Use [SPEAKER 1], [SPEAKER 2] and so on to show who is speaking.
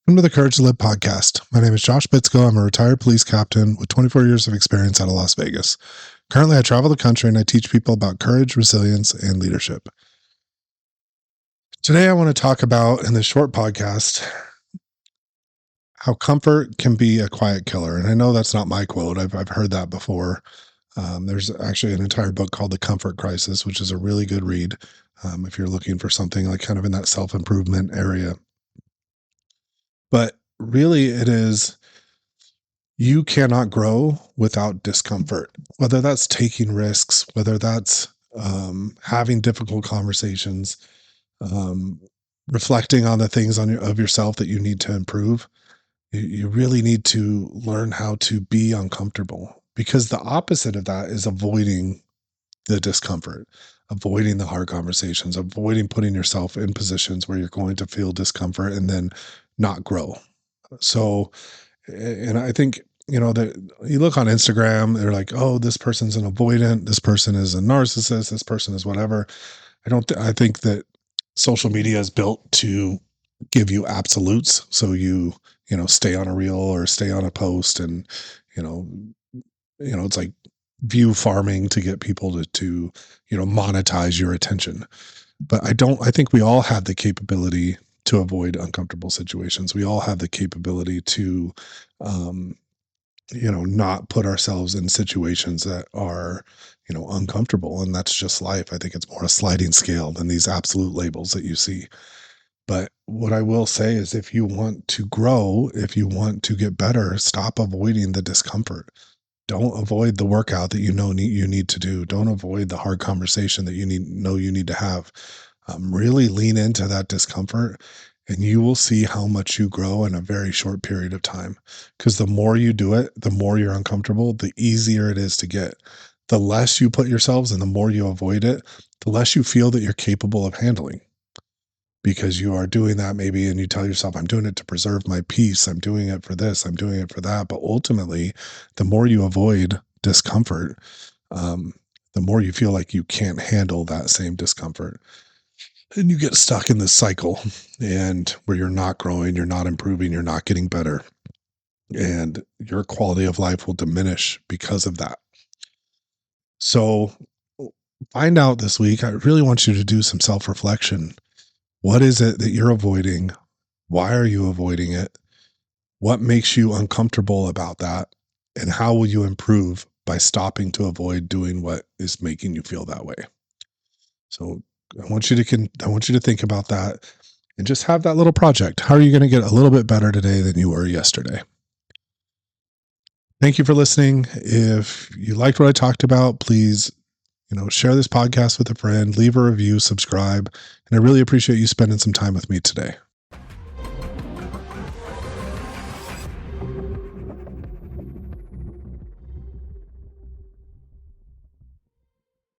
[SPEAKER 1] Welcome to the Courage to Live podcast. My name is Josh Bitsko. I'm a retired police captain with 24 years of experience out of Las Vegas. Currently, I travel the country and I teach people about courage, resilience, and leadership. Today, I want to talk about, in this short podcast, how comfort can be a quiet killer. And I know that's not my quote. I've heard that before. There's actually an entire book called The Comfort Crisis, which is a really good read if you're looking for something like kind of in that self-improvement area. But really, it is, you cannot grow without discomfort, whether that's taking risks, whether that's having difficult conversations, um, reflecting on the things of yourself that you need to improve. You really need to learn how to be uncomfortable, because the opposite of that is avoiding the discomfort, avoiding the hard conversations, avoiding putting yourself in positions where you're going to feel discomfort and then not grow. So, and I think, that you look on Instagram, they're like, oh, this person's an avoidant, this person is a narcissist, this person is whatever. I think that social media is built to give you absolutes. So stay on a reel or stay on a post, and, you know, it's like view farming to get people to monetize your attention. But I think we all have the capability to avoid uncomfortable situations. We all have the capability to, not put ourselves in situations that are, uncomfortable. And that's just life. I think it's more a sliding scale than these absolute labels that you see. But what I will say is, if you want to grow, if you want to get better, stop avoiding the discomfort. Don't avoid the workout that you need to do. Don't avoid the hard conversation that you need to have. Really lean into that discomfort, and you will see how much you grow in a very short period of time. Because the more you do it, the more you're uncomfortable, the easier it is to get. The less you put yourselves and the more you avoid it, the less you feel that you're capable of handling. Because you are doing that maybe, and you tell yourself, I'm doing it to preserve my peace. I'm doing it for this. I'm doing it for that. But ultimately, the more you avoid discomfort, the more you feel like you can't handle that same discomfort. And you get stuck in this cycle, and where you're not growing, you're not improving, you're not getting better. And your quality of life will diminish because of that. So find out this week. I really want you to do some self-reflection. What is it that you're avoiding? Why are you avoiding it? What makes you uncomfortable about that? And how will you improve by stopping to avoid doing what is making you feel that way? So I want you to think about that and just have that little project. How are you going to get a little bit better today than you were yesterday? Thank you for listening. If you liked what I talked about, please, share this podcast with a friend, leave a review, subscribe. And I really appreciate you spending some time with me today.